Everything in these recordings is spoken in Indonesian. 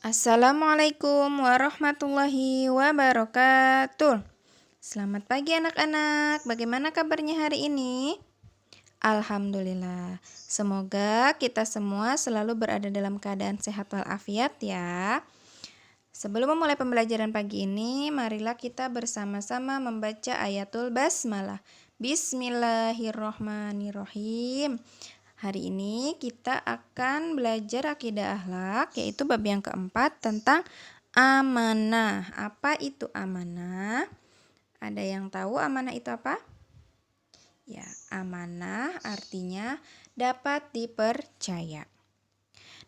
Assalamualaikum warahmatullahi wabarakatuh. Selamat pagi anak-anak, bagaimana kabarnya hari ini? Alhamdulillah, semoga kita semua selalu berada dalam keadaan sehat walafiat ya. Sebelum memulai pembelajaran pagi ini, marilah kita bersama-sama membaca ayatul basmalah. Bismillahirrohmanirrohim. Hari ini kita akan belajar akidah akhlak, yaitu bab yang keempat tentang amanah. Apa itu amanah? Ada yang tahu amanah itu apa? Ya, amanah artinya dapat dipercaya.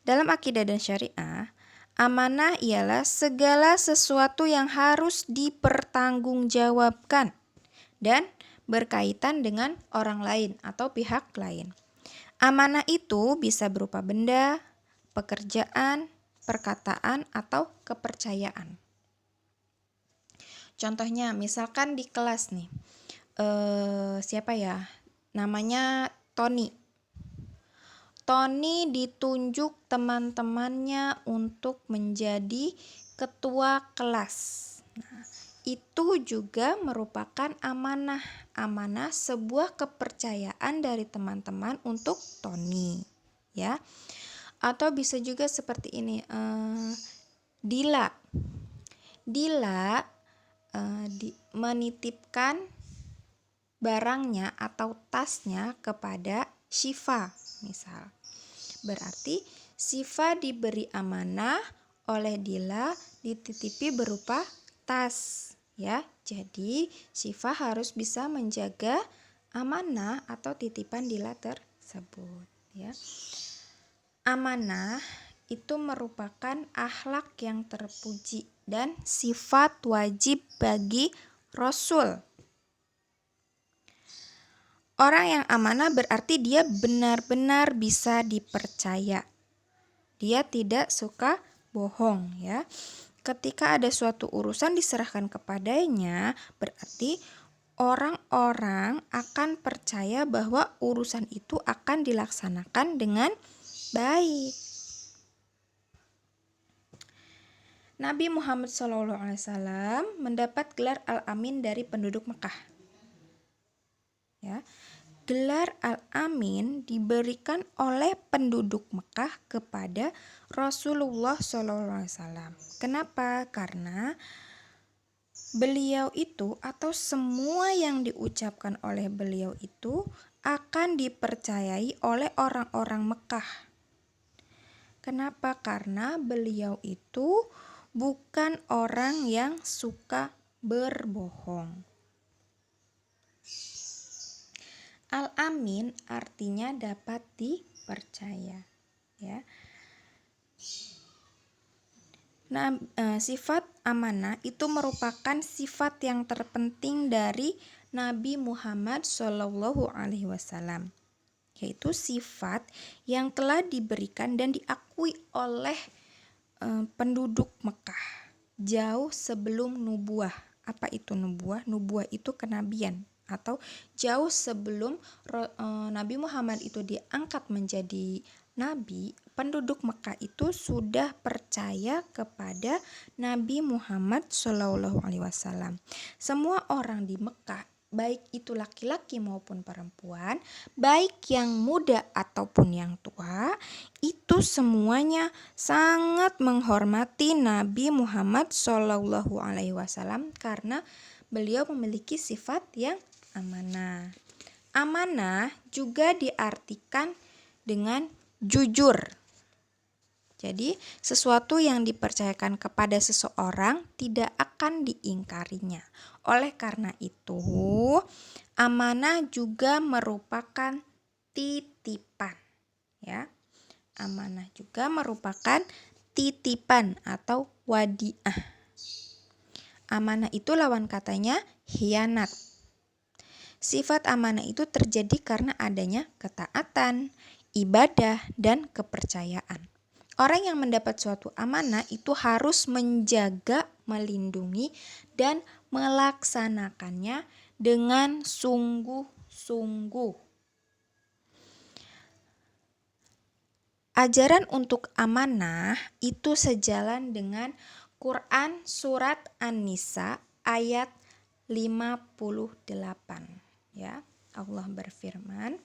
Dalam akidah dan syariah, amanah ialah segala sesuatu yang harus dipertanggungjawabkan dan berkaitan dengan orang lain atau pihak lain. Amanah itu bisa berupa benda, pekerjaan, perkataan, atau kepercayaan. Contohnya, misalkan di kelas nih, siapa ya? Namanya Tony. Tony ditunjuk teman-temannya untuk menjadi ketua kelas. Nah, itu juga merupakan amanah. Amanah sebuah kepercayaan dari teman-teman untuk Tony, ya. Atau bisa juga seperti ini, Dila menitipkan barangnya atau tasnya kepada Syifa, misal. Berarti Syifa diberi amanah oleh Dila dititipi berupa tas, ya. Jadi Syifa harus bisa menjaga amanah atau titipan Dila tersebut, ya. Amanah itu merupakan akhlak yang terpuji dan sifat wajib bagi Rasul. Orang yang amanah berarti dia benar-benar bisa dipercaya. Dia tidak suka bohong, ya. Ketika ada suatu urusan diserahkan kepadanya, berarti orang-orang akan percaya bahwa urusan itu akan dilaksanakan dengan baik. Nabi Muhammad SAW mendapat gelar Al-Amin dari penduduk Mekah. Ya. Gelar Al-Amin diberikan oleh penduduk Mekah kepada Rasulullah SAW. Kenapa? Karena beliau itu atau semua yang diucapkan oleh beliau itu akan dipercayai oleh orang-orang Mekah. Kenapa? Karena beliau itu bukan orang yang suka berbohong. Al-Amin artinya dapat dipercaya, ya. Nah, sifat amanah itu merupakan sifat yang terpenting dari Nabi Muhammad SAW, yaitu sifat yang telah diberikan dan diakui oleh penduduk Mekah jauh sebelum nubuah. Apa itu nubuah? Nubuah itu kenabian, atau jauh sebelum Nabi Muhammad itu diangkat menjadi nabi, penduduk Mekah itu sudah percaya kepada Nabi Muhammad SAW. Semua orang di Mekah, baik itu laki-laki maupun perempuan, baik yang muda ataupun yang tua, itu semuanya sangat menghormati Nabi Muhammad SAW karena beliau memiliki sifat yang amanah. Amanah juga diartikan dengan jujur. Jadi, sesuatu yang dipercayakan kepada seseorang tidak akan diingkarinya. Oleh karena itu, amanah juga merupakan titipan, ya. Amanah juga merupakan titipan atau wadiah. Amanah itu lawan katanya khianat. Sifat amanah itu terjadi karena adanya ketaatan, ibadah, dan kepercayaan. Orang yang mendapat suatu amanah itu harus menjaga, melindungi, dan melaksanakannya dengan sungguh-sungguh. Ajaran untuk amanah itu sejalan dengan Quran surat An-Nisa ayat 58 ya. Allah berfirman,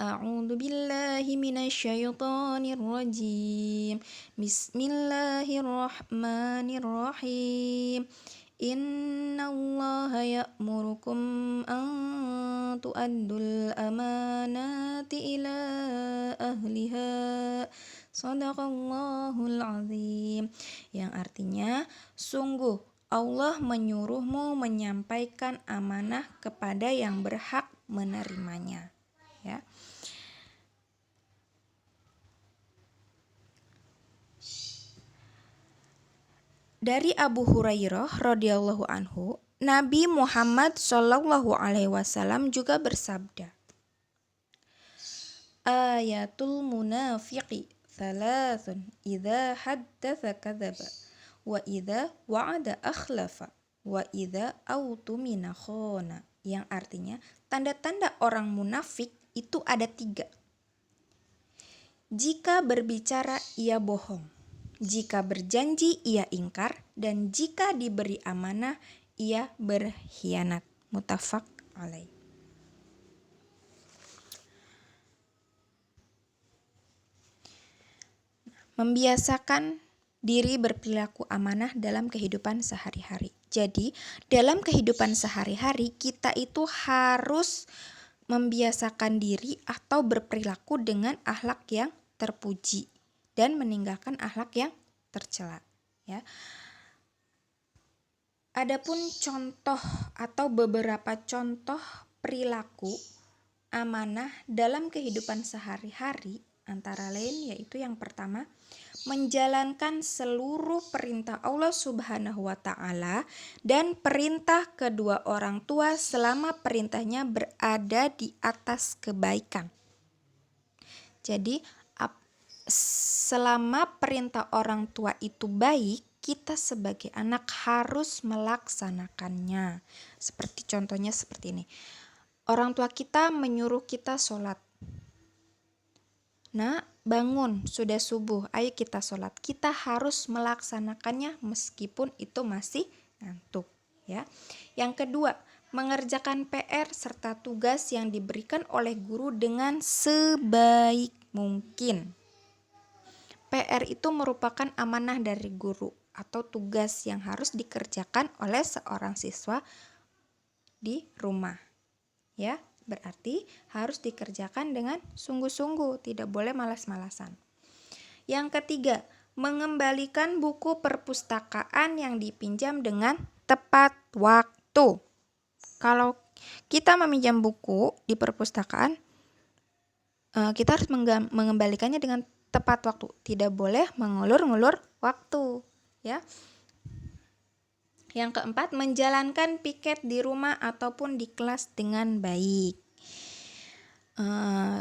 A'udzu billahi minasyaitonir rajim. Bismillahirrahmanirrahim. Innallaha ya'murukum an tu'addul amanati ila ahliha. Shadaqallahul azim. Yang artinya, sungguh Allah menyuruhmu menyampaikan amanah kepada yang berhak menerimanya. Ya. Dari Abu Hurairah radhiyallahu anhu, Nabi Muhammad shallallahu alaihi wasallam juga bersabda, Ayatul munafiqi thalathun idza haddatsa kadzaba wa idza wa'ada akhlafa wa idza autumina khana. Yang artinya, tanda-tanda orang munafik itu ada 3. Jika berbicara ia bohong, jika berjanji ia ingkar, dan jika diberi amanah ia berkhianat. Muttafaq alaih. Membiasakan diri berperilaku amanah dalam kehidupan sehari-hari. Jadi, dalam kehidupan sehari-hari kita itu harus membiasakan diri atau berperilaku dengan akhlak yang terpuji dan meninggalkan akhlak yang tercela, ya. Adapun contoh atau beberapa contoh perilaku amanah dalam kehidupan sehari-hari antara lain yaitu yang pertama, menjalankan seluruh perintah Allah Subhanahu wa taala dan perintah kedua orang tua selama perintahnya berada di atas kebaikan. Jadi selama perintah orang tua itu baik, kita sebagai anak harus melaksanakannya. Seperti contohnya seperti ini. Orang tua kita menyuruh kita sholat. Nah, bangun, sudah subuh, ayo kita sholat. Kita harus melaksanakannya meskipun itu masih ngantuk, ya. Yang kedua, mengerjakan PR serta tugas yang diberikan oleh guru dengan sebaik mungkin. PR itu merupakan amanah dari guru atau tugas yang harus dikerjakan oleh seorang siswa di rumah, ya. Berarti harus dikerjakan dengan sungguh-sungguh, tidak boleh malas-malasan. Yang ketiga, mengembalikan buku perpustakaan yang dipinjam dengan tepat waktu. Kalau kita meminjam buku di perpustakaan, kita harus mengembalikannya dengan tepat waktu. Tidak boleh mengulur-ngulur waktu, ya. Yang keempat, menjalankan piket di rumah ataupun di kelas dengan baik.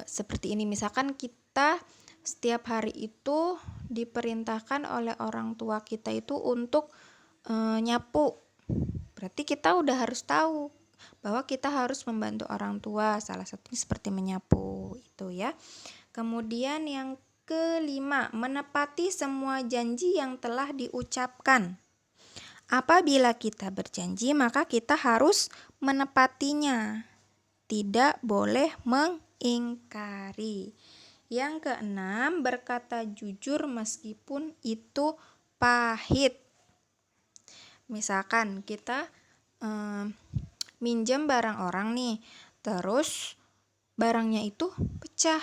Seperti ini, misalkan kita setiap hari itu diperintahkan oleh orang tua kita itu untuk nyapu. Berarti kita udah harus tahu bahwa kita harus membantu orang tua, salah satunya seperti menyapu itu, ya. Kemudian yang kelima, menepati semua janji yang telah diucapkan. Apabila kita berjanji, maka kita harus menepatinya. Tidak boleh mengingkari. Yang keenam, berkata jujur meskipun itu pahit. Misalkan kita minjem barang orang nih, terus barangnya itu pecah.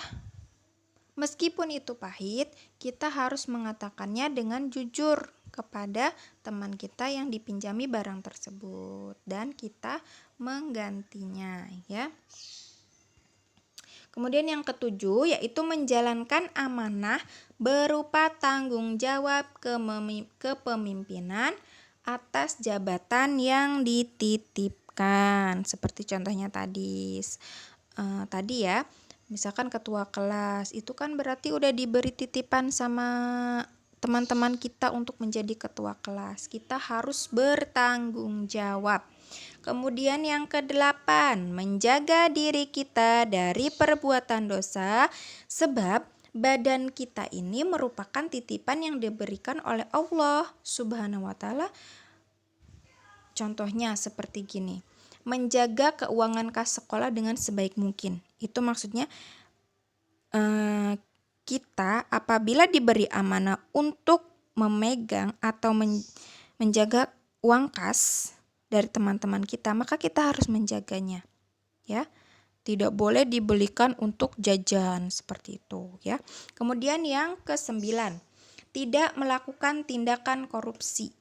Meskipun itu pahit, kita harus mengatakannya dengan jujur kepada teman kita yang dipinjami barang tersebut dan kita menggantinya, ya. Kemudian yang ketujuh yaitu menjalankan amanah berupa tanggung jawab kepemimpinan atas jabatan yang dititipkan. Seperti contohnya tadi ya. Misalkan ketua kelas, itu kan berarti udah diberi titipan sama teman-teman kita untuk menjadi ketua kelas. Kita harus bertanggung jawab. Kemudian yang ke-8, menjaga diri kita dari perbuatan dosa, sebab badan kita ini merupakan titipan yang diberikan oleh Allah Subhanahu wa Ta'ala. Contohnya seperti gini, menjaga keuangan kas sekolah dengan sebaik mungkin. Itu maksudnya kita apabila diberi amanah untuk memegang atau menjaga uang kas dari teman-teman kita, maka kita harus menjaganya, ya. Tidak boleh dibelikan untuk jajan seperti itu, ya. Kemudian yang ke-9, tidak melakukan tindakan korupsi.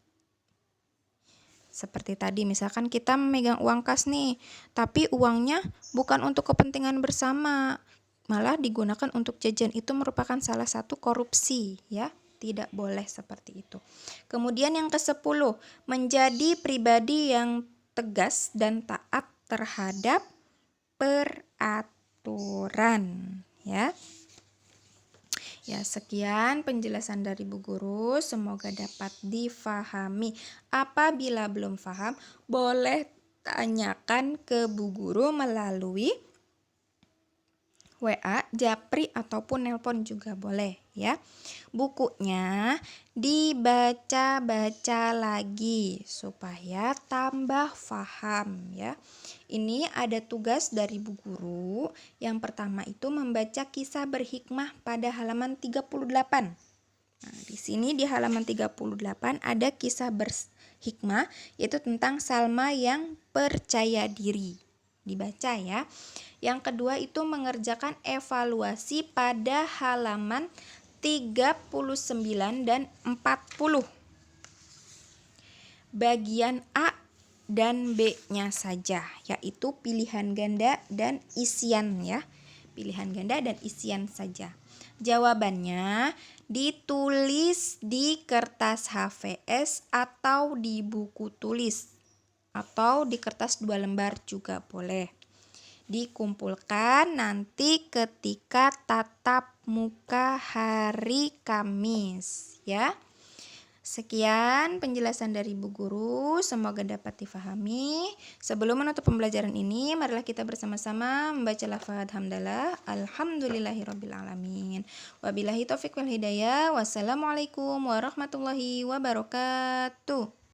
Seperti tadi, misalkan kita memegang uang kas nih, tapi uangnya bukan untuk kepentingan bersama, malah digunakan untuk jajan. Itu merupakan salah satu korupsi, ya. Tidak boleh seperti itu. Kemudian yang ke-10, menjadi pribadi yang tegas dan taat terhadap peraturan, ya. Ya, sekian penjelasan dari Bu Guru, semoga dapat difahami. Apabila belum paham, boleh tanyakan ke Bu Guru melalui WA, Japri, ataupun nelpon juga boleh, ya. Bukunya dibaca-baca lagi supaya tambah paham, ya. Ini ada tugas dari Bu Guru. Yang pertama itu membaca kisah berhikmah pada halaman 38. Nah, di sini di halaman 38 ada kisah berhikmah, yaitu tentang Salma yang percaya diri. Dibaca, ya. Yang kedua itu mengerjakan evaluasi pada halaman 39 dan 40. Bagian A dan B-nya saja, yaitu pilihan ganda dan isian, ya. Pilihan ganda dan isian saja. Jawabannya ditulis di kertas HVS atau di buku tulis, atau di kertas 2 lembar juga boleh. Dikumpulkan nanti ketika tatap muka hari Kamis, ya. Sekian penjelasan dari Bu Guru, semoga dapat difahami. Sebelum menutup pembelajaran ini, marilah kita bersama-sama membaca lafaz hamdalah. Alhamdulillahirrabbilalamin. Wabillahi taufiq wal hidayah. Wassalamualaikum warahmatullahi wabarakatuh.